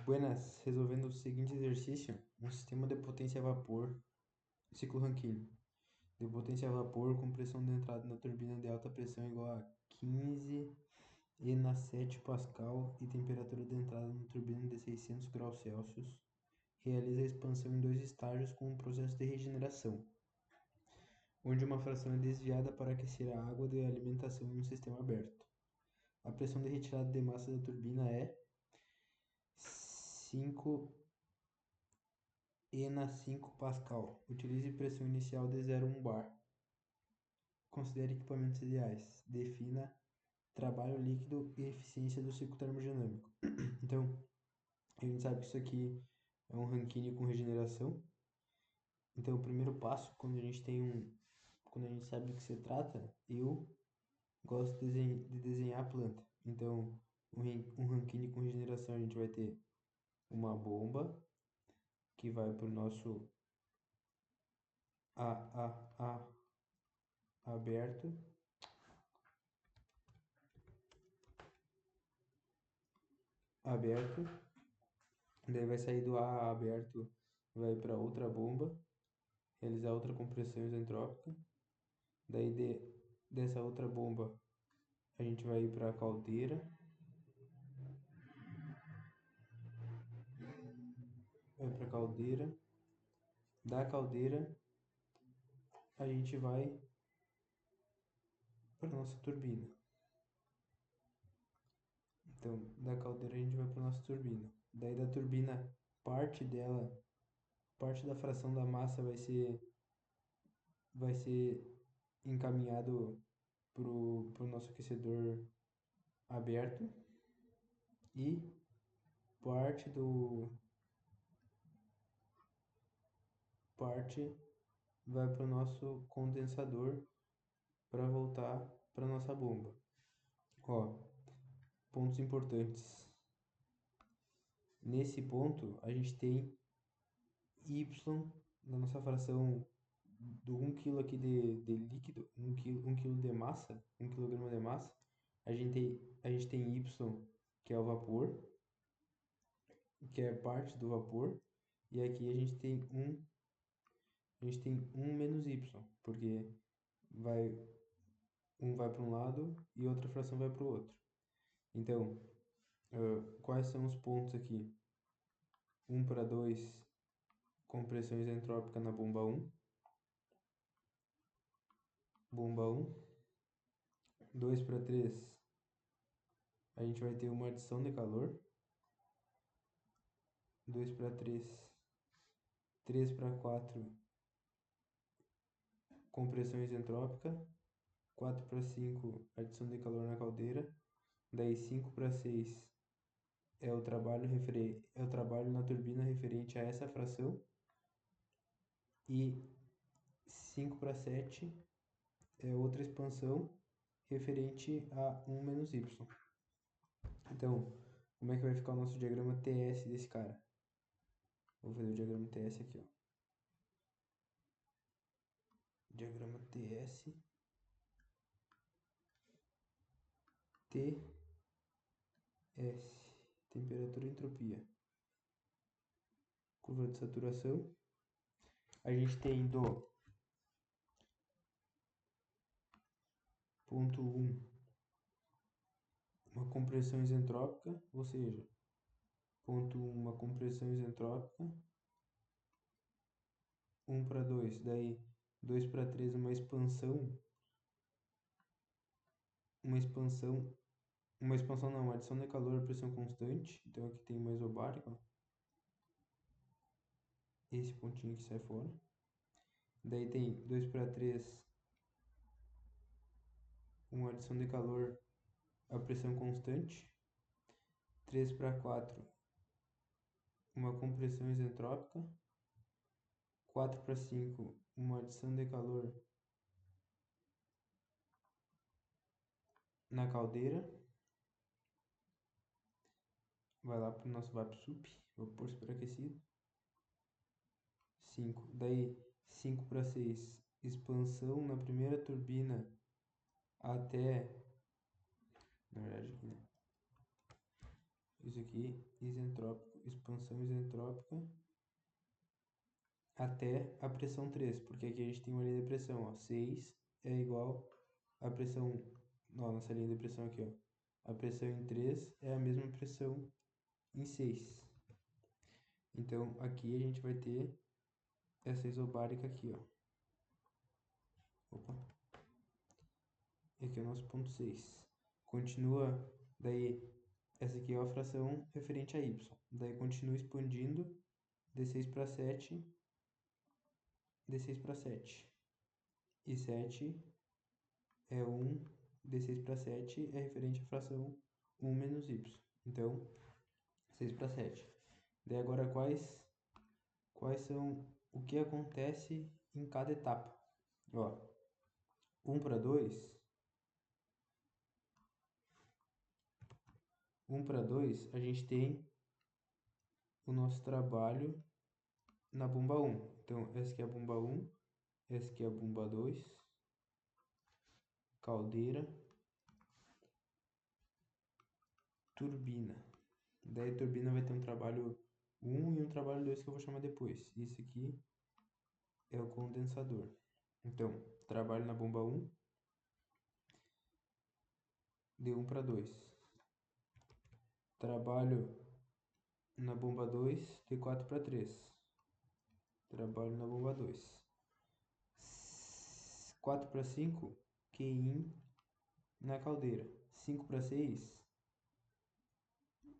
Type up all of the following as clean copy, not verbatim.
Buenas, resolvendo o seguinte exercício: um sistema de potência a vapor, ciclo Rankine, de potência a vapor com pressão de entrada na turbina de alta pressão igual a 15 E na 7 Pascal e temperatura de entrada na turbina de 600 graus Celsius, realiza a expansão em dois estágios com um processo de regeneração, onde uma fração é desviada para aquecer a água de alimentação em um sistema aberto. A pressão de retirada de massa da turbina é 5 E na 5 Pascal. Utilize pressão inicial de 0,1 bar. Considere equipamentos ideais. Defina trabalho líquido e eficiência do ciclo termodinâmico. Então, a gente sabe que isso aqui é um Rankine com regeneração. Então, o primeiro passo, quando a gente sabe do que se trata, eu gosto de desenhar a planta. Então, um Rankine com regeneração, a gente vai ter uma bomba que vai para o nosso A aberto, aberto, daí vai sair do A aberto, vai para outra bomba, realizar outra compressão isentrópica, daí dessa outra bomba a gente vai ir para a caldeira, vai para a caldeira, da caldeira a gente vai para nossa turbina. Então, da caldeira a gente vai para nossa turbina. Daí da turbina, parte dela, parte da fração da massa vai ser encaminhado pro nosso aquecedor aberto e parte do parte vai para o nosso condensador para voltar para nossa bomba. Ó, pontos importantes. Nesse ponto a gente tem Y na nossa fração do 1 kg aqui de líquido, 1 kg de massa, 1 kg de massa, a gente tem Y, que é o vapor, que é parte do vapor, e aqui a gente tem um menos Y, porque vai um vai para um lado e outra fração vai para o outro. Então, quais são os pontos aqui? 1 para 2, compressão isentrópica na bomba 1. Bomba 1. 2 para 3, a gente vai ter uma adição de calor. 2 para 3. 3 para 4, compressão isentrópica. 4 para 5, adição de calor na caldeira. Daí 5 para 6 é o trabalho na turbina referente a essa fração. E 5 para 7 é outra expansão referente a 1 menos y. Então, como é que vai ficar o nosso diagrama TS desse cara? Vou fazer o diagrama TS aqui, ó. Diagrama TS. TS. Temperatura e entropia. Curva de saturação. A gente tem do ponto 1 uma compressão isentrópica, ou seja, ponto 1 uma compressão isentrópica. 1 para 2, daí 2 para 3 uma expansão não, uma adição de calor a pressão constante. Então aqui tem uma isobárica, ó. Esse pontinho que sai fora. Daí tem 2 para 3 uma adição de calor a pressão constante. 3 para 4 uma compressão isentrópica. 4 para 5 uma adição de calor na caldeira. Vai lá para o nosso VapSup, vapor superaquecido. 5. Daí 5 para 6, expansão na primeira turbina até, na verdade aqui, né? isso aqui, isentrópico, expansão isentrópica, até a pressão 3, porque aqui a gente tem uma linha de pressão, ó, 6 é igual a pressão, ó, nossa linha de pressão aqui, ó, a pressão em 3 é a mesma pressão em 6. Então, aqui a gente vai ter essa isobárica aqui, ó. Opa. Aqui é o nosso ponto 6. Continua, daí, essa aqui é a fração referente a y. Daí continua expandindo, d6 para 7, d6 para 7. E 7 é 1, d6 para 7 é referente à fração 1 menos y. Então, 6 para 7. Daí agora quais são o que acontece em cada etapa? Ó, 1 para 2, 1 para 2, a gente tem o nosso trabalho na bomba 1. Então, essa aqui é a bomba 1, essa aqui é a bomba 2, caldeira, turbina. Daí a turbina vai ter um trabalho 1 e um trabalho 2 que eu vou chamar depois. Isso aqui é o condensador. Então, trabalho na bomba 1, de 1 para 2. Trabalho na bomba 2, de 4 para 3. Trabalho na bomba 2. 4 para 5, QIN na caldeira. 5 para 6,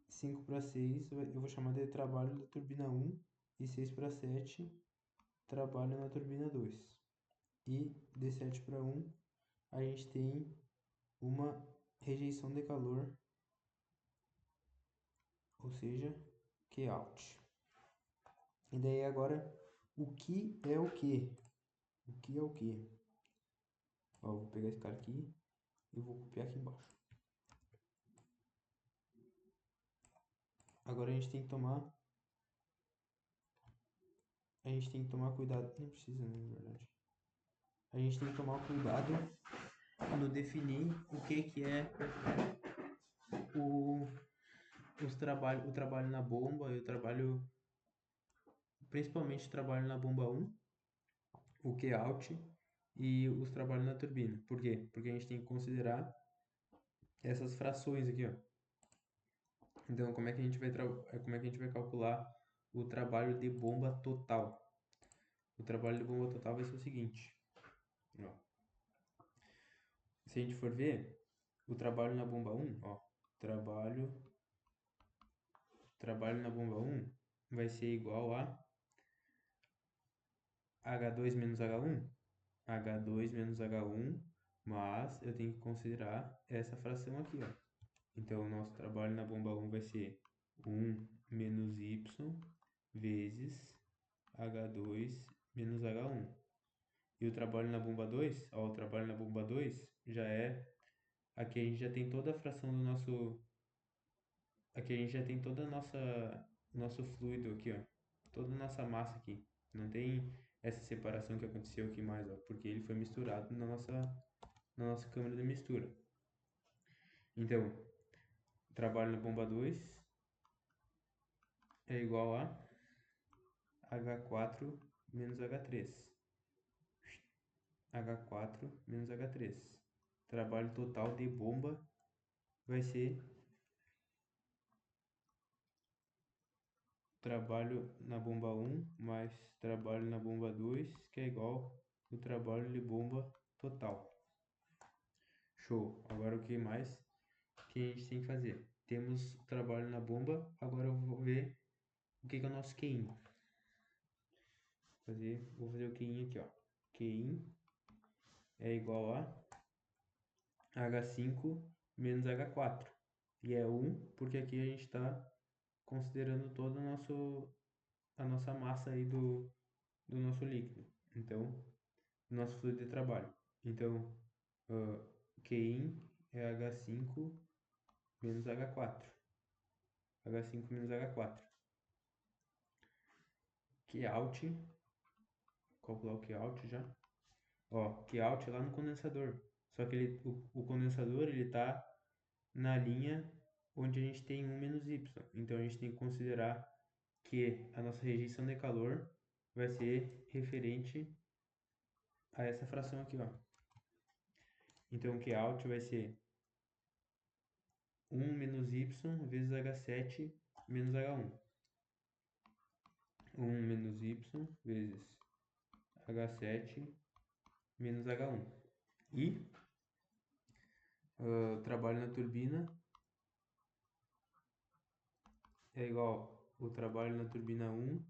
5 para 6 eu vou chamar de trabalho da turbina 1 e 6 para 7 trabalho na turbina 2. E de 7 para 1 a gente tem uma rejeição de calor, ou seja, Qout. E daí agora, o que é o que? O que é o que? Ó, vou pegar esse cara aqui e vou copiar aqui embaixo. Agora a gente tem que tomar cuidado, não precisa, né, na verdade. A gente tem que tomar cuidado no definir o que é o, o trabalho na bomba e o trabalho, principalmente o trabalho na bomba 1, o Qout e os trabalhos na turbina. Por quê? Porque a gente tem que considerar essas frações aqui, ó. Então, como é que a gente vai calcular o trabalho de bomba total? O trabalho de bomba total vai ser o seguinte, ó. Se a gente for ver, o trabalho na bomba 1, ó, trabalho na bomba 1 vai ser igual a H2 menos H1, H2 menos H1, mas eu tenho que considerar essa fração aqui, ó. Então, o nosso trabalho na bomba 1 vai ser 1 menos Y vezes H2 menos H1. E o trabalho na bomba 2, ó, o trabalho na bomba 2 já é... Aqui a gente já tem toda a fração do nosso... Aqui a gente já tem toda a nosso fluido aqui, ó. Toda a nossa massa aqui. Não tem essa separação que aconteceu aqui mais, ó, porque ele foi misturado na nossa câmara de mistura. Então, trabalho na bomba 2 é igual a H4 menos H3. H4 menos H3. Trabalho total de bomba vai ser trabalho na bomba 1 mais trabalho na bomba 2, que é igual o trabalho de bomba total. Show! Agora o que mais que a gente tem que fazer? Temos trabalho na bomba, agora eu vou ver o que é o nosso QIN. Vou fazer o QIN aqui, ó. QIN é igual a H5 menos H4. E é 1 porque aqui a gente está considerando toda a nossa massa aí do nosso líquido. Então, nosso fluido de trabalho. Então, QIN é H5 menos H4. H5 menos H4. Qout, calcular o Qout já. Ó, Qout é lá no condensador. Só que o condensador, ele tá na linha onde a gente tem 1 menos y. Então, a gente tem que considerar que a nossa rejeição de calor vai ser referente a essa fração aqui, ó. Então, que out vai ser 1 menos y vezes H7 menos H1. 1 menos y vezes H7 menos H1. E o trabalho na turbina é igual o trabalho na turbina 1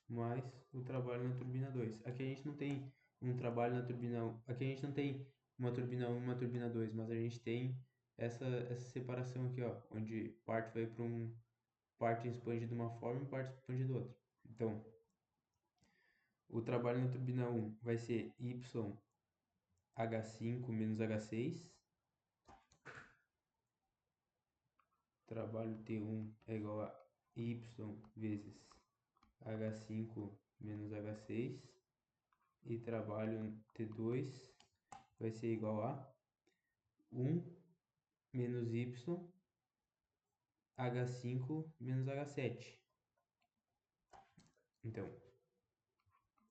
mais o trabalho na turbina 2. Aqui a gente não tem um trabalho na turbina 1. Aqui a gente não tem uma turbina 1 e uma turbina 2, mas a gente tem essa separação aqui, ó, onde parte vai para parte expande de uma forma e parte expande do outro. Então, o trabalho na turbina 1 vai ser YH5 menos H6. Trabalho T1 é igual a Y vezes H5 menos H6. E trabalho T2 vai ser igual a 1 menos Y H5 menos H7. Então,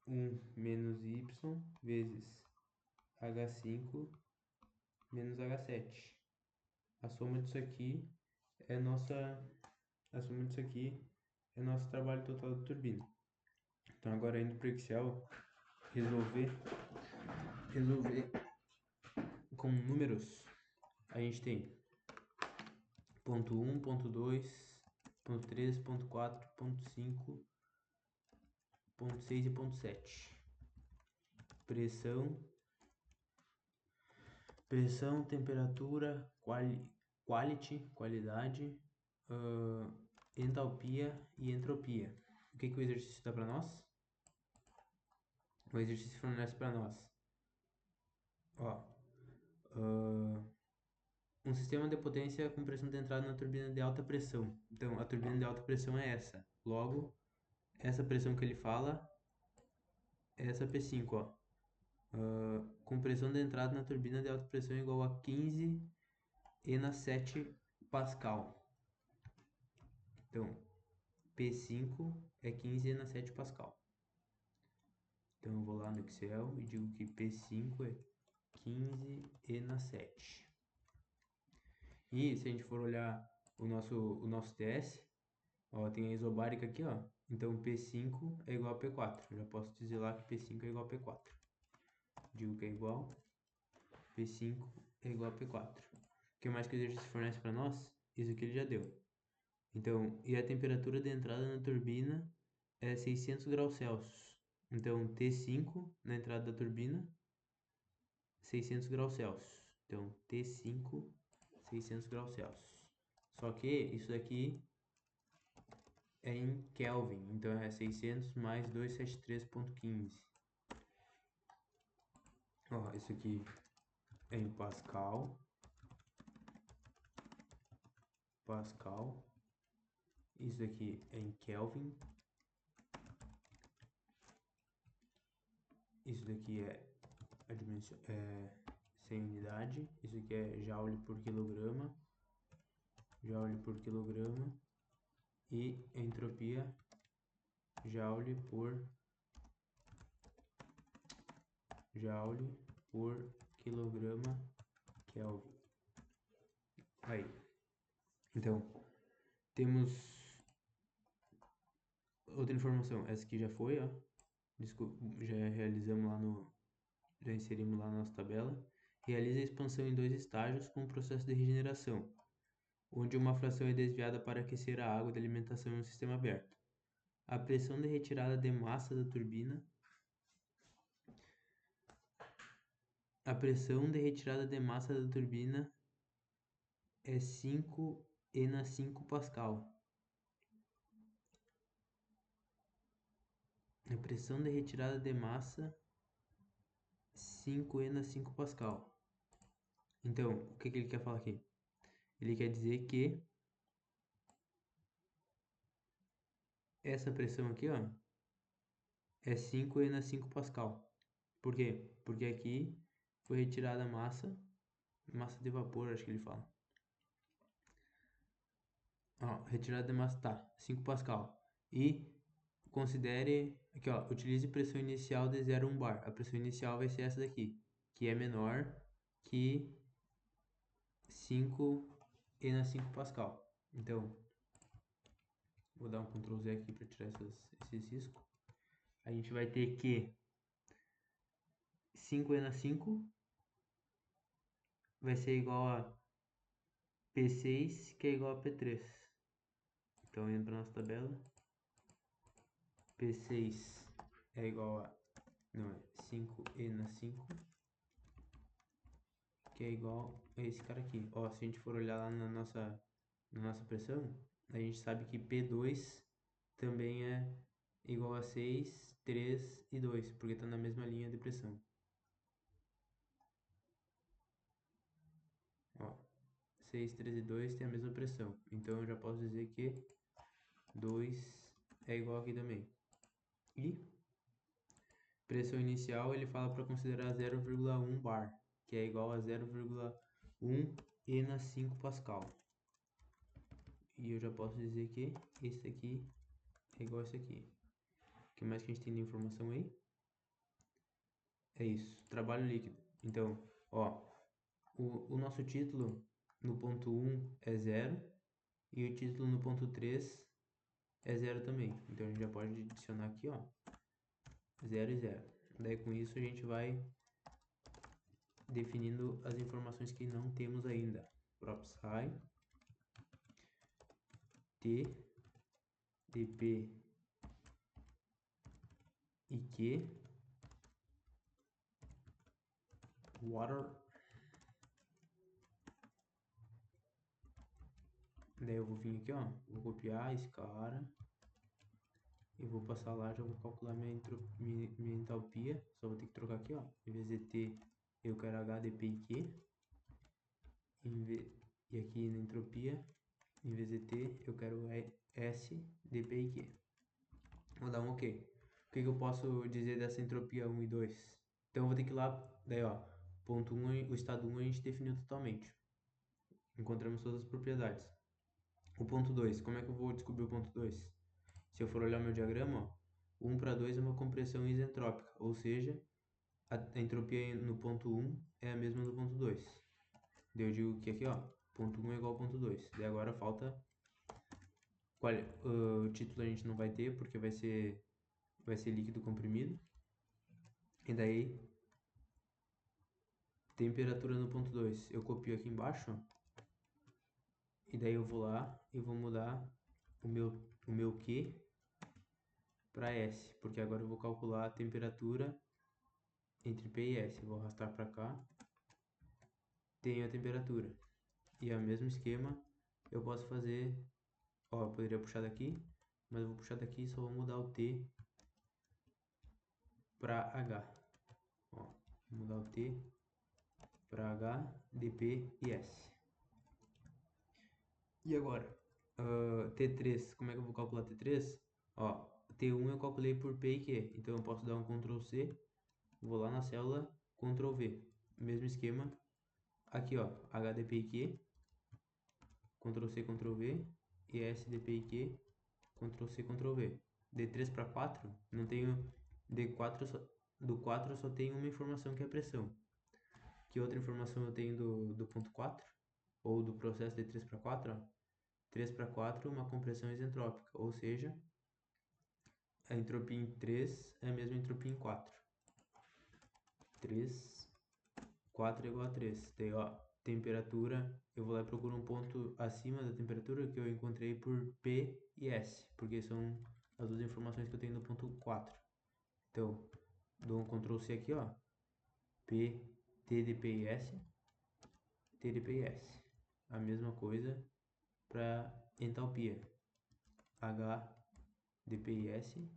1 menos Y vezes H5 menos H7. A soma disso aqui é nosso trabalho total da turbina. Então, agora indo para o Excel, resolver com números, a gente tem ponto 1, ponto 2, ponto 3, ponto 4, ponto 5, ponto 6 e ponto 7. Pressão, temperatura, qualidade, entalpia e entropia. O que o exercício dá para nós? O exercício fornece para nós, ó, um sistema de potência com pressão de entrada na turbina de alta pressão. Então, a turbina de alta pressão é essa. Logo, essa pressão que ele fala é essa P5, ó. Com pressão de entrada na turbina de alta pressão igual a 15 E na 7 Pascal. Então, P5 é 15 E na 7 Pascal. Então, eu vou lá no Excel e digo que P5 é 15 E na 7. E se a gente for olhar o nosso TS, ó, tem a isobárica aqui, ó. Então, P5 é igual a P4. Eu já posso dizer lá que P5 é igual a P4. Digo que é igual. P5 é igual a P4. O que mais que o exercício fornece para nós? Isso aqui ele já deu. Então, e a temperatura de entrada na turbina é 600 graus Celsius. Então, T5 na entrada da turbina, 600 graus Celsius. Então, T5, 600 graus Celsius. Só que isso daqui é em Kelvin. Então, é 600 mais 273,15. Ó, isso aqui é em Pascal. Isso aqui é em Kelvin. Isso daqui é a dimensão, sem unidade. Isso aqui é joule por quilograma. E entropia joule por quilograma Kelvin. Aí. Então, temos outra informação. Essa aqui já foi, ó. Desculpa, já realizamos lá já inserimos lá na nossa tabela. Realiza a expansão em 2 estágios com o processo de regeneração, onde uma fração é desviada para aquecer a água de alimentação em um sistema aberto. A pressão de retirada de massa da turbina é 5 E na 5 Pascal. A pressão de retirada de massa, 5 E na 5 Pascal. Então, o que ele quer falar aqui? Ele quer dizer que essa pressão aqui, ó, é 5 E na 5 Pascal. Por quê? Porque aqui foi retirada a massa de vapor, acho que ele fala. Ó, retirada de massa, tá, 5 Pascal. E considere, aqui ó, utilize pressão inicial de 0,1 bar. A pressão inicial vai ser essa daqui, que é menor que 5 E na 5 Pascal. Então, vou dar um Ctrl Z aqui para tirar esses riscos. A gente vai ter que 5 E na 5 vai ser igual a P6, que é igual a P3. Então, entra na nossa tabela. P6 é igual a... Não, é 5E na 5, que é igual a esse cara aqui. Ó, se a gente for olhar lá na nossa pressão, a gente sabe que P2 também é igual a 6, 3 e 2, porque está na mesma linha de pressão. Ó, 6, 3 e 2 tem a mesma pressão. Então eu já posso dizer que 2 é igual aqui também. E pressão inicial ele fala para considerar 0,1 bar, que é igual a 0,1 E na 5 Pascal. E eu já posso dizer que esse aqui é igual a esse aqui. O que mais que a gente tem de informação aí? É isso, trabalho líquido. Então, ó, o nosso título no ponto 1 é 0 e o título no ponto 3 é 0 também. Então a gente já pode adicionar aqui, ó, 0 e 0. Daí com isso a gente vai definindo as informações que não temos ainda. Props high, T, dp e Q, water. Daí eu vou vir aqui, ó, vou copiar esse cara e vou passar lá, já vou calcular minha entalpia. Só vou ter que trocar aqui, ó, em vez de T eu quero H, dp e Q. E aqui na entropia, em vez de T eu quero S, dp e Q. Vou dar um OK. O que eu posso dizer dessa entropia 1 e 2? Então eu vou ter que ir lá, daí ó, ponto 1, o estado 1 a gente definiu totalmente. Encontramos todas as propriedades. O ponto 2, como é que eu vou descobrir o ponto 2? Se eu for olhar meu diagrama, ó, 1 para 2 é uma compressão isentrópica, ou seja, a entropia no ponto 1 é a mesma do ponto 2. Daí eu digo que aqui, ó, ponto 1 é igual ao ponto 2. Daí agora falta... o título a gente não vai ter, porque vai ser líquido comprimido. E daí, temperatura no ponto 2. Eu copio aqui embaixo, ó, e daí eu vou lá e vou mudar o meu Q para S, porque agora eu vou calcular a temperatura entre P e S. Eu vou arrastar para cá, tenho a temperatura. E é o mesmo esquema, eu posso fazer, ó, eu poderia puxar daqui, mas eu vou puxar daqui e só vou mudar o T para H. Ó, vou mudar o T para H, dp e S. E agora, T3, como é que eu vou calcular T3? Ó, T1 eu calculei por P e Q, então eu posso dar um Ctrl C, vou lá na célula, Ctrl V. Mesmo esquema, aqui ó, HDP e Q, Ctrl C, Ctrl V, e SDP e Q, Ctrl C, Ctrl V. De 3 para 4, não tenho, do 4 eu só tenho uma informação que é a pressão. Que outra informação eu tenho do ponto 4? Ou do processo de 3 para 4, ó. 3 para 4, uma compressão isentrópica, ou seja, a entropia em 3 é a mesma entropia em 4. 3, 4 é igual a 3. Daí, ó, temperatura, eu vou lá e procuro um ponto acima da temperatura que eu encontrei por P e S, porque são as duas informações que eu tenho no ponto 4. Então, dou um Ctrl C aqui, ó, P, T, dp e S, T, dp e S. A mesma coisa para entalpia. H, dp e S.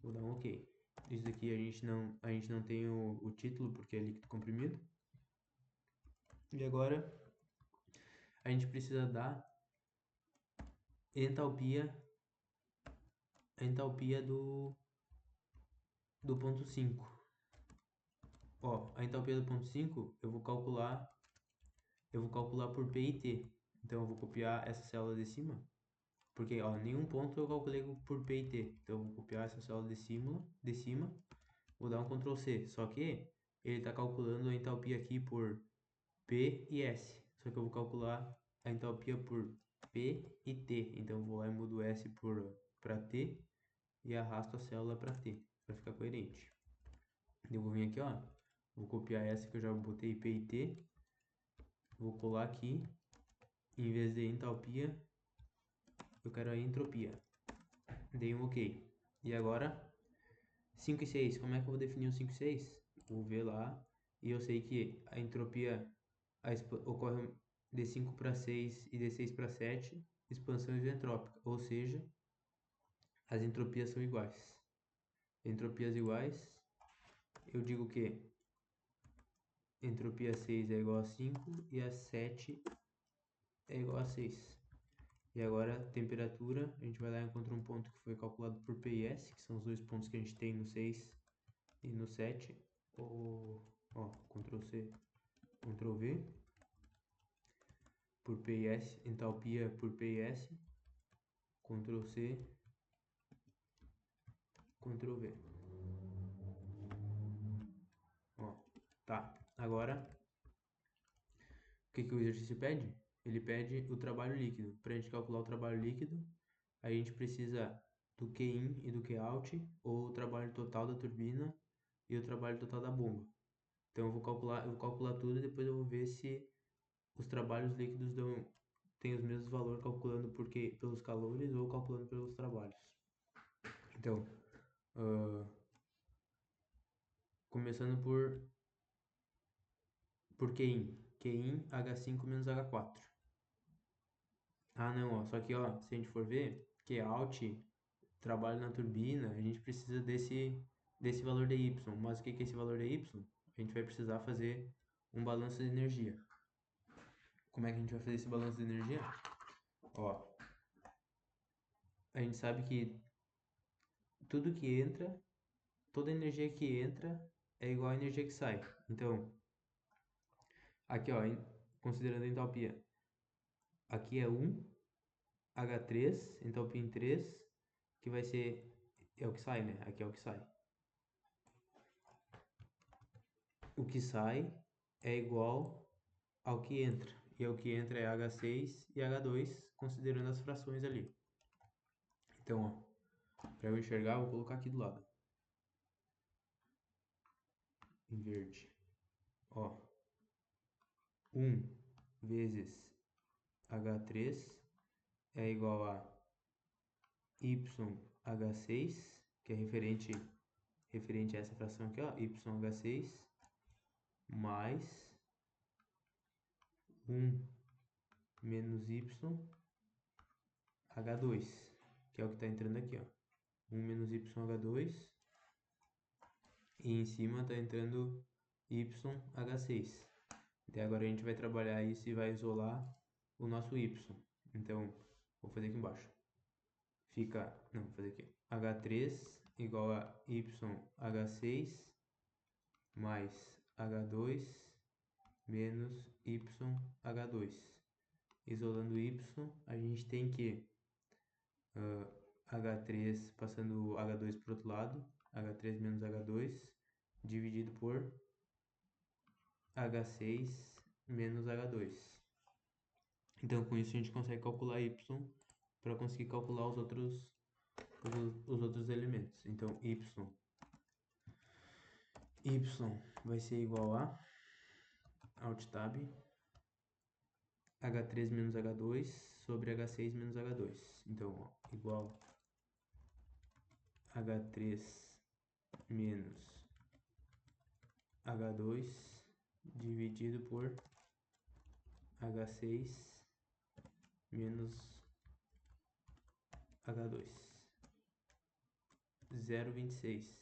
Vou dar um OK. Isso aqui a gente não tem o título porque é líquido comprimido. E agora a gente precisa dar entalpia do ponto 5. Ó, a entalpia do ponto 5 eu vou calcular por P e T. Então eu vou copiar essa célula de cima, porque ó, nenhum ponto eu calculei por P e T. Então eu vou copiar essa célula de cima, vou dar um Ctrl C. Só que ele está calculando a entalpia aqui por P e S. Só que eu vou calcular a entalpia por P e T. Então eu vou lá e mudo S para T e arrasto a célula para T, para ficar coerente. Eu vou vir aqui, ó, vou copiar essa que eu já botei P e T, vou colar aqui, em vez de entalpia, eu quero a entropia. Dei um OK. E agora, 5 e 6, como é que eu vou definir o 5 e 6? Vou ver lá, e eu sei que a entropia ocorre de 5 para 6 e de 6 para 7, expansão isentrópica, ou seja, as entropias são iguais. Entropias iguais, eu digo que entropia 6 é igual a 5 e a 7 é igual a 6. E agora, temperatura, a gente vai lá e encontra um ponto que foi calculado por P e S, que são os dois pontos que a gente tem no 6 e no 7. Ó, Ctrl C, Ctrl V, por P e S, entalpia por P e S, Ctrl C, Ctrl V. Ó, tá. Agora, o que o exercício pede? Ele pede o trabalho líquido. Para a gente calcular o trabalho líquido, a gente precisa do Qin e do Qout, ou o trabalho total da turbina e o trabalho total da bomba. Então eu vou calcular tudo e depois eu vou ver se os trabalhos líquidos têm os mesmos valores calculando pelos calores ou calculando pelos trabalhos. Então, começando por Qin. Qin H5 menos H4. Ah, não, ó, só que ó, se a gente for ver, Qout, trabalho na turbina, a gente precisa desse valor de Y. Mas o que é esse valor de Y? A gente vai precisar fazer um balanço de energia. Como é que a gente vai fazer esse balanço de energia? Ó, a gente sabe que tudo que entra, toda energia que entra é igual à energia que sai. Então, aqui ó, considerando a entalpia, aqui é 1, H3, entalpia em 3, que vai ser, é o que sai, né? Aqui é o que sai. O que sai é igual ao que entra. E o que entra é H6 e H2, considerando as frações ali. Então, ó, para eu enxergar, vou colocar aqui do lado. Em verde. Ó, 1 vezes H3 é igual a YH6, que é referente a essa fração aqui, ó, YH6, mais 1 menos YH2, que é o que está entrando aqui, ó. 1 menos YH2, e em cima está entrando YH6. Até agora a gente vai trabalhar isso e vai isolar o nosso Y. Então, vou fazer aqui embaixo. Fica, não, vou fazer aqui. H3 igual a YH6 mais H2 menos YH2. Isolando Y, a gente tem que H3 passando H2 para o outro lado, H3 menos H2, dividido por H6 menos H2. Então, com isso, a gente consegue calcular Y para conseguir calcular os outros elementos. Então, Y vai ser igual a Alt Tab H3 menos H2 sobre H6 menos H2. Então, ó, igual H3 menos H2 dividido por H6 menos H2. 0,26.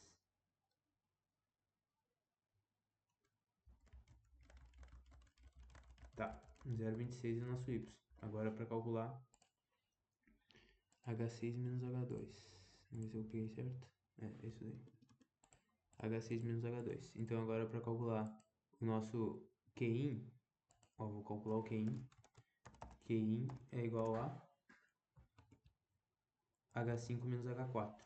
Tá, 0,26 é o nosso Y. Agora para calcular H6 menos H2. Vamos ver se eu peguei certo. É isso daí. H6 menos H2. Então agora para calcular o nosso Qin, ó, vou calcular o Qin. Qin é igual a H5 menos H4.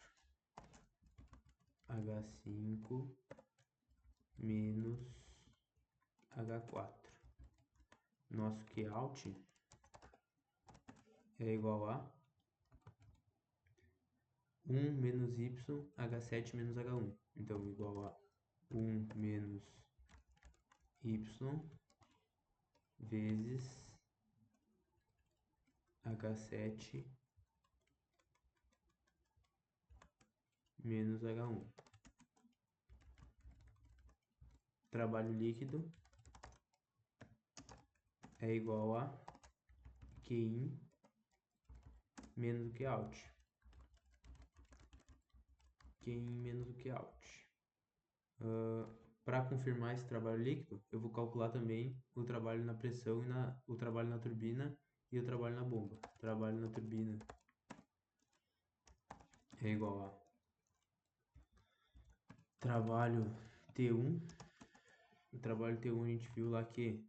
H5 menos H4. Nosso Qout é igual a 1 menos Y H7 menos H1. Então, igual a 1 menos Y vezes H7 menos H1. Trabalho líquido é igual a Qin menos o Qout. Qin menos o Qout. Para confirmar esse trabalho líquido, eu vou calcular também o trabalho na pressão e o trabalho na turbina e o trabalho na bomba. Trabalho na turbina é igual a trabalho T1. O trabalho T1 a gente viu lá que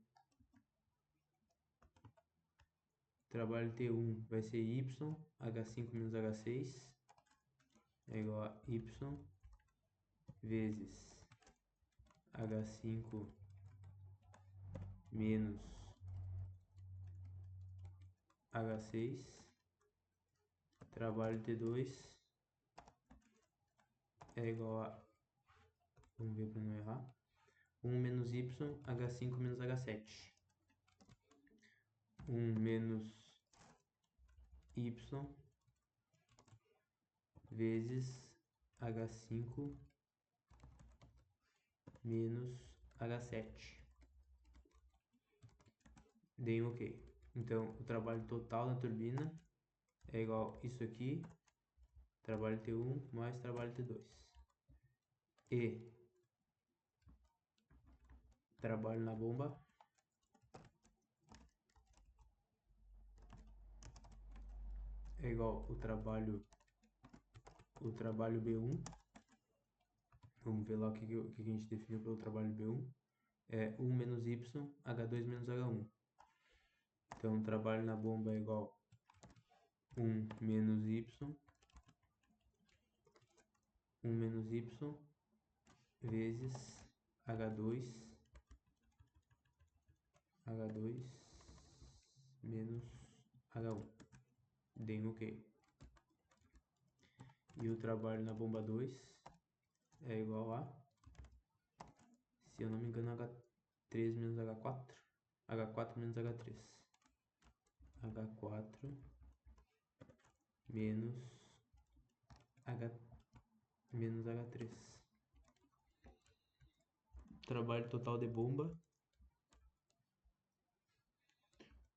trabalho T1 vai ser Y, H5 menos H6 é igual a Y vezes H5 menos H6. Trabalho T2 é igual a, vamos ver para não errar, 1 menos Y, H5 menos H7. 1 menos Y vezes H5 menos H7. Dei um OK. Então, o trabalho total na turbina é igual a isso aqui, trabalho T1 mais trabalho T2. E trabalho na bomba é igual ao trabalho B1. Vamos ver lá o que a gente definiu pelo trabalho B1. É 1 menos Y, H2 menos H1. Então, o trabalho na bomba é igual a 1 menos Y, 1 menos Y vezes H2 menos H1. Dei um OK. E o trabalho na bomba 2 é igual a, se eu não me engano, H3 menos H4. H4 menos H3. H4 menos H3. Trabalho total de bomba.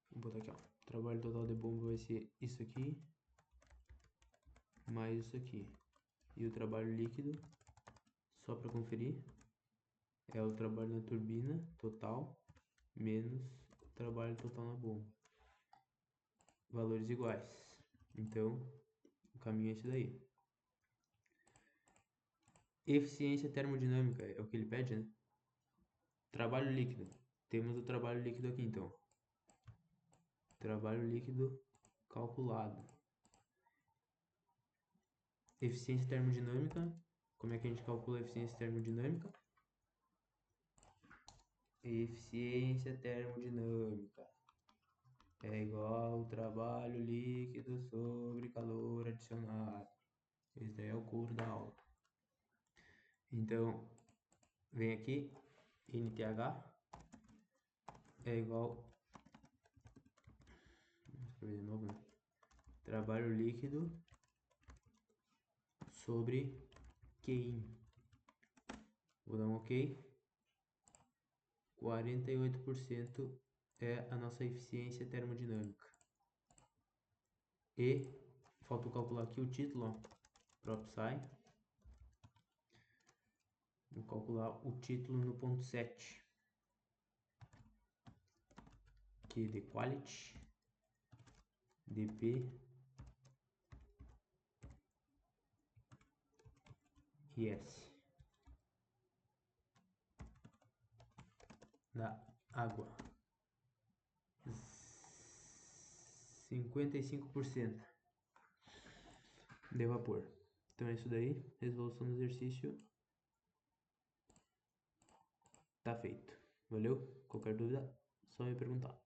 Vou botar aqui, ó. Trabalho total de bomba vai ser isso aqui mais isso aqui. E o trabalho líquido, só para conferir, é o trabalho na turbina total menos o trabalho total na bomba. Valores iguais. Então, o caminho é esse daí. Eficiência termodinâmica é o que ele pede, né? Trabalho líquido. Temos o trabalho líquido aqui, então. Trabalho líquido calculado. Eficiência termodinâmica. Como é que a gente calcula a eficiência termodinâmica? Eficiência termodinâmica é igual ao trabalho líquido sobre calor adicionado. Esse daí é o couro da aula. Então, vem aqui, NTH é igual, vou escrever de novo, né? Trabalho líquido sobre Qin. Vou dar um OK. 48% é a nossa eficiência termodinâmica. E faltou calcular aqui o título, ó, PropSci. Vou calcular o título no ponto 7. Que de quality, dp e S da água. 55% de vapor. Então é isso daí, resolução do exercício tá feito. Valeu? Qualquer dúvida, só me perguntar.